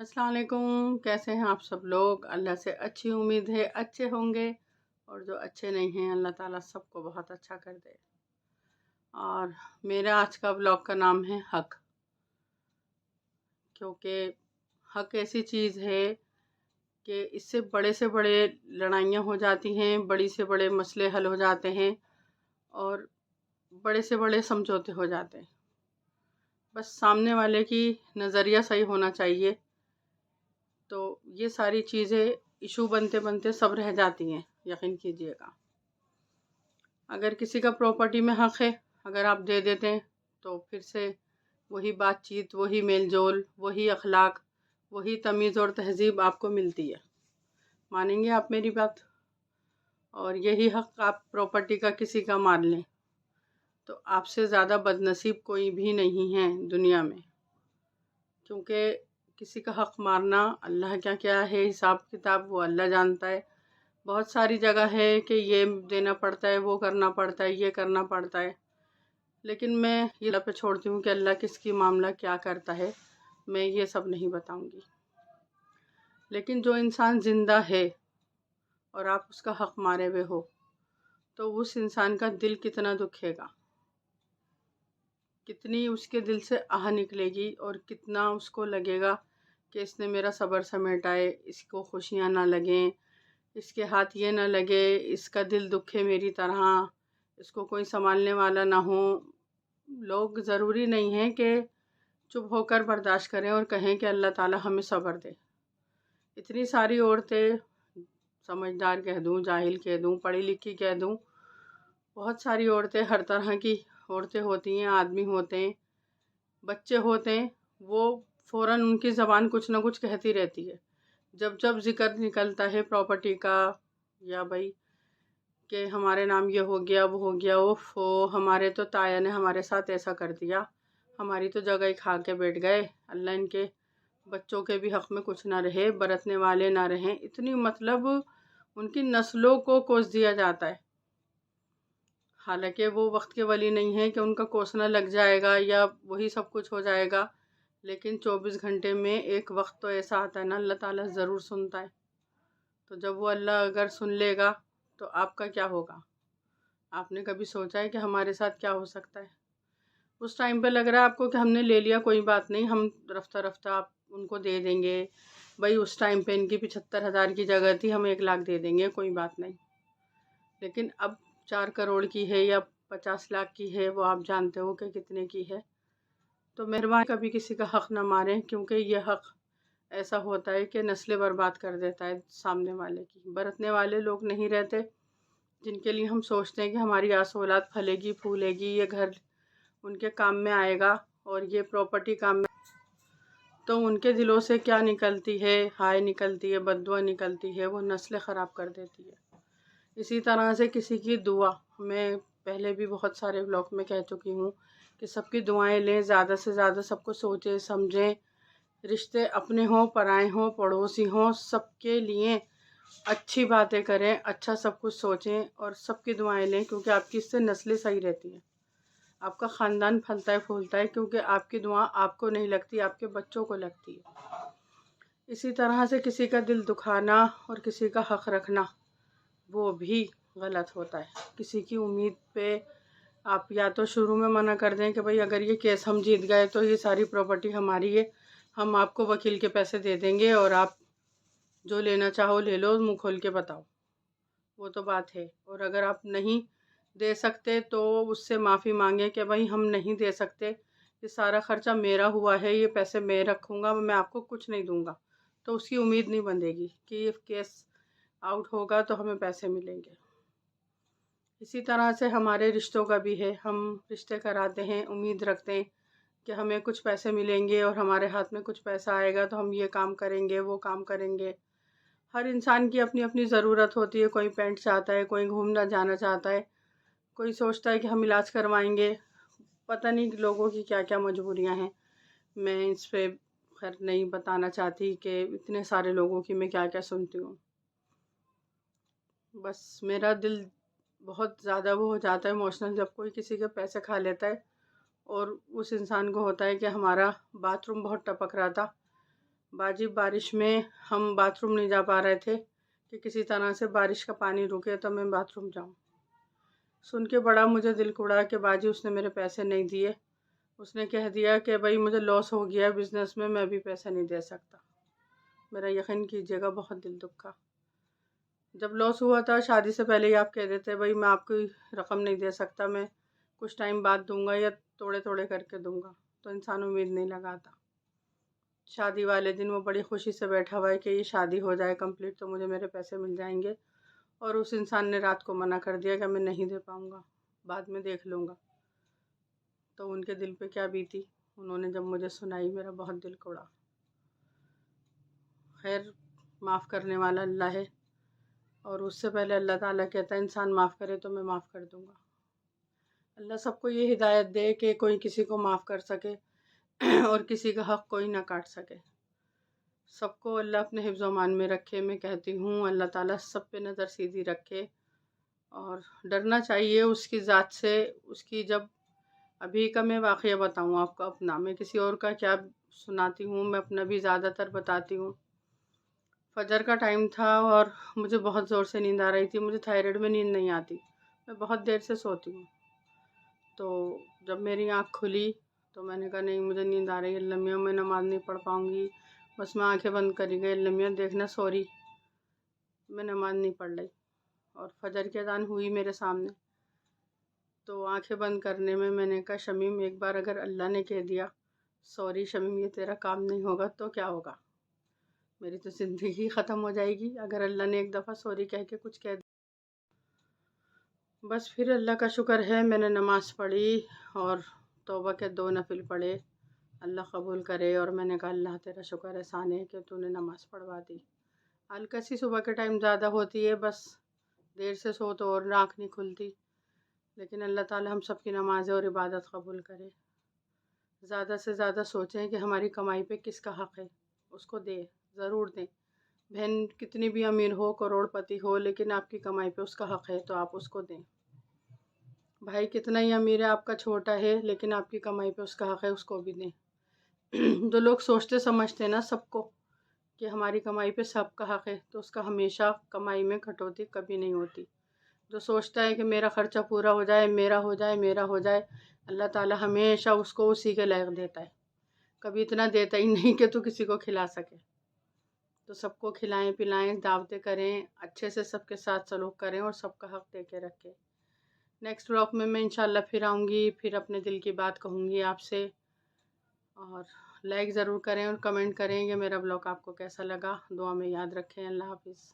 अस्सलाम वालेकुम। कैसे हैं आप सब लोग? अल्लाह से अच्छी उम्मीद है अच्छे होंगे, और जो अच्छे नहीं हैं अल्लाह ताला सबको बहुत अच्छा कर दे। और मेरा आज का ब्लॉग का नाम है हक, क्योंकि हक ऐसी चीज़ है कि इससे बड़े से बड़े लड़ाइयाँ हो जाती हैं, बड़ी से बड़े मसले हल हो जाते हैं और बड़े से बड़े समझौते हो जाते हैं। बस सामने वाले की नज़रिया सही होना चाहिए, तो ये सारी चीज़ें इशू बनते बनते सब रह जाती हैं, यकीन कीजिएगा। अगर किसी का प्रॉपर्टी में हक है, अगर आप दे देते हैं तो फिर से वही बातचीत, वही मेलजोल, वही अखलाक, वही तमीज़ और तहज़ीब आपको मिलती है। मानेंगे आप मेरी बात? और यही हक आप प्रॉपर्टी का किसी का मान लें तो आपसे ज़्यादा बदनसीब कोई भी नहीं है दुनिया में, क्योंकि किसी का हक मारना, अल्लाह क्या क्या है हिसाब किताब वो अल्लाह जानता है। बहुत सारी जगह है कि ये देना पड़ता है, वो करना पड़ता है, ये करना पड़ता है, लेकिन मैं ये अल्लाह पे छोड़ती हूँ कि अल्लाह किसकी मामला क्या करता है, मैं ये सब नहीं बताऊँगी। लेकिन जो इंसान ज़िंदा है और आप उसका हक मारे हुए हो, तो उस इंसान का दिल कितना दुखेगा, कितनी उसके दिल से आह निकलेगी और कितना उसको लगेगा कि इसने मेरा सब्र समेटा है, इसको खुशियाँ ना लगें, इसके हाथ ये ना लगे, इसका दिल दुखे मेरी तरह, इसको कोई संभालने वाला ना हो। लोग ज़रूरी नहीं है कि चुप होकर बर्दाश्त करें और कहें कि अल्लाह ताला हमें सब्र दे। इतनी सारी औरतें, समझदार कह दूँ, जाहिल कह दूँ, पढ़ी लिखी कह दूँ, बहुत सारी औरतें, हर तरह की औरतें होती हैं, आदमी होते हैं, बच्चे होते हैं, वो फ़ौरन उनकी ज़बान कुछ ना कुछ कहती रहती है। जब जब ज़िक्र निकलता है प्रॉपर्टी का, या भाई कि हमारे नाम ये हो गया, वो हो गया, ओफ़ो हमारे तो ताया ने हमारे साथ ऐसा कर दिया, हमारी तो जगह ही खा के बैठ गए, अल्लाह इनके बच्चों के भी हक़ में कुछ ना रहे, बरतने वाले ना रहें, इतनी मतलब उनकी नस्लों को कोस दिया जाता है। हालांकि वो वक्त के वली नहीं है कि उनका कोसना लग जाएगा या वही सब कुछ हो जाएगा, लेकिन 24 घंटे में एक वक्त तो ऐसा आता है ना, अल्लाह ताला ज़रूर सुनता है। तो जब वो अल्लाह अगर सुन लेगा तो आपका क्या होगा? आपने कभी सोचा है कि हमारे साथ क्या हो सकता है? उस टाइम पे लग रहा है आपको कि हमने ले लिया, कोई बात नहीं, हम रफ्ता रफ्ता आप उनको दे देंगे, भाई उस टाइम पे इनकी 75,000 की जगह थी, हम 1 लाख दे देंगे, कोई बात नहीं। लेकिन अब 4 करोड़ की है या 50 लाख की है, वो आप जानते हो कि कितने की है। तो मेहरबानी कभी किसी का हक़ ना मारें, क्योंकि ये हक़ ऐसा होता है कि नस्लें बर्बाद कर देता है सामने वाले की। बरतने वाले लोग नहीं रहते, जिनके लिए हम सोचते हैं कि हमारी आस औलाद फलेगी फूलेगी, ये घर उनके काम में आएगा और ये प्रॉपर्टी काम में, तो उनके दिलों से क्या निकलती है, हाय निकलती है, बद्दुआ निकलती है, वो नस्लें ख़राब कर देती है। इसी तरह से किसी की दुआ, मैं पहले भी बहुत सारे ब्लॉग में कह चुकी हूँ कि सबकी दुआएं लें, ज़्यादा से ज़्यादा सबको सोचें समझें, रिश्ते अपने हों पराए हों पड़ोसी हों, सबके लिए अच्छी बातें करें, अच्छा सब कुछ सोचें और सबकी दुआएं लें, क्योंकि आपकी इससे नस्लें सही रहती हैं, आपका ख़ानदान फलता है फूलता है, क्योंकि आपकी दुआ आपको नहीं लगती, आपके बच्चों को लगती है। इसी तरह से किसी का दिल दुखाना और किसी का हक़ रखना, वो भी गलत होता है। किसी की उम्मीद पे आप या तो शुरू में मना कर दें कि भाई अगर ये केस हम जीत गए तो ये सारी प्रॉपर्टी हमारी है, हम आपको वकील के पैसे दे देंगे और आप जो लेना चाहो ले लो, मुँह खोल के बताओ, वो तो बात है। और अगर आप नहीं दे सकते तो उससे माफ़ी मांगे कि भाई हम नहीं दे सकते, ये सारा खर्चा मेरा हुआ है, ये पैसे मैं रखूँगा, मैं आपको कुछ नहीं दूँगा, तो उसकी उम्मीद नहीं बंधेगी कि ये केस आउट होगा तो हमें पैसे मिलेंगे। इसी तरह से हमारे रिश्तों का भी है, हम रिश्ते कराते हैं, उम्मीद रखते हैं कि हमें कुछ पैसे मिलेंगे और हमारे हाथ में कुछ पैसा आएगा तो हम ये काम करेंगे, वो काम करेंगे। हर इंसान की अपनी अपनी ज़रूरत होती है, कोई पेंट चाहता है, कोई घूमना जाना चाहता है, कोई सोचता है कि हम इलाज करवाएंगे, पता नहीं लोगों की क्या क्या मजबूरियां हैं। मैं इस पे खैर नहीं बताना चाहती कि इतने सारे लोगों की मैं क्या क्या सुनती हूँ। बस मेरा दिल बहुत ज़्यादा वो हो जाता है इमोशनल, जब कोई किसी के पैसे खा लेता है और उस इंसान को होता है कि हमारा बाथरूम बहुत टपक रहा था, बाजी बारिश में हम बाथरूम नहीं जा पा रहे थे कि किसी तरह से बारिश का पानी रुके तो मैं बाथरूम जाऊं। सुन के बड़ा मुझे दिल कुड़ा कि बाजी उसने मेरे पैसे नहीं दिए। उसने कह दिया कि भाई मुझे लॉस हो गया बिज़नेस में, मैं अभी पैसे नहीं दे सकता। मेरा यकीन कीजिएगा बहुत दिल दुखा। जब लॉस हुआ था शादी से पहले ही आप कह देते भाई मैं आपकी रकम नहीं दे सकता, मैं कुछ टाइम बाद दूंगा या थोड़े थोड़े करके दूंगा, तो इंसान उम्मीद नहीं लगाता। शादी वाले दिन वो बड़ी खुशी से बैठा हुआ है कि ये शादी हो जाए कंप्लीट तो मुझे मेरे पैसे मिल जाएंगे, और उस इंसान ने रात को मना कर दिया कि मैं नहीं दे पाऊँगा, बाद में देख लूँगा। तो उनके दिल पे क्या बीती, उन्होंने जब मुझे सुनाई मेरा बहुत दिल कोड़ा। खैर, माफ़ करने वाला अल्लाह है, और उससे पहले अल्लाह ताला कहता है इंसान माफ़ करे तो मैं माफ़ कर दूँगा। अल्लाह सबको ये हिदायत दे कि कोई किसी को माफ़ कर सके और किसी का हक़ कोई ना काट सके। सबको अल्लाह अपने हिफ्ज़ अमान में रखे। मैं कहती हूँ अल्लाह ताला सब पे नज़र सीधी रखे, और डरना चाहिए उसकी ज़ात से। उसकी जब अभी का मैं वाक़या बताऊँ आपको अपना, मैं किसी और का क्या सुनाती हूँ, मैं अपना भी ज़्यादातर बताती हूँ। फजर का टाइम था और मुझे बहुत ज़ोर से नींद आ रही थी। मुझे थायराइड में नींद नहीं आती, मैं बहुत देर से सोती हूँ। तो जब मेरी आँख खुली तो मैंने कहा नहीं मुझे नींद आ रही है, अल्लाह मियाँ मैं नमाज़ नहीं पढ़ पाऊँगी। बस मैं आँखें बंद करी गई, अल्लाह मियाँ देखना सॉरी मैं नमाज़ नहीं पढ़ रही। और फजर की अज़ान हुई मेरे सामने, तो आंखें बंद करने में मैंने कहा शमीम एक बार अगर अल्लाह ने कह दिया सॉरी शमीम ये तेरा काम नहीं होगा तो क्या होगा, मेरी तो ज़िंदगी ख़त्म हो जाएगी अगर अल्लाह ने एक दफ़ा सॉरी कह के कुछ कह दिया। बस फिर अल्लाह का शुक्र है मैंने नमाज़ पढ़ी और तौबा के 2 नफिल पढ़े, अल्लाह कबूल करे। और मैंने कहा अल्लाह तेरा शुक्र एहसान है कि तूने नमाज़ पढ़वा दी। हल्का सी सुबह के टाइम ज़्यादा होती है, बस देर से सो तो और आँख नहीं खुलती, लेकिन अल्लाह ताला हम सब की नमाज़ें और इबादत कबूल करे। ज़्यादा से ज़्यादा सोचें कि हमारी कमाई पे किसका हक़ है, उसको दें, ज़रूर दें। बहन कितनी भी अमीर हो, करोड़पति हो, लेकिन आपकी कमाई पे उसका हक़ है तो आप उसको दें। भाई कितना ही अमीर है, आपका छोटा है, लेकिन आपकी कमाई पे उसका हक़ है, उसको भी दें। जो लोग सोचते समझते ना सबको कि हमारी कमाई पे सबका हक़ है, तो उसका हमेशा कमाई में कटौती कभी नहीं होती। जो सोचता है कि मेरा ख़र्चा पूरा हो जाए, मेरा हो जाए, मेरा हो जाए, अल्लाह ताला हमेशा उसको उसी के लायक देता है, कभी इतना देता ही नहीं कि तू किसी को खिला सके। तो सबको खिलाएं पिलाएं, दावतें करें, अच्छे से सबके साथ सलूक करें और सबका हक़ दे के रखें। नेक्स्ट व्लॉग में मैं इंशाल्लाह फिर आऊँगी, फिर अपने दिल की बात कहूँगी आपसे। और लाइक ज़रूर करें और कमेंट करें कि मेरा व्लॉग आपको कैसा लगा। दुआ में याद रखें। अल्लाह हाफ़िज़।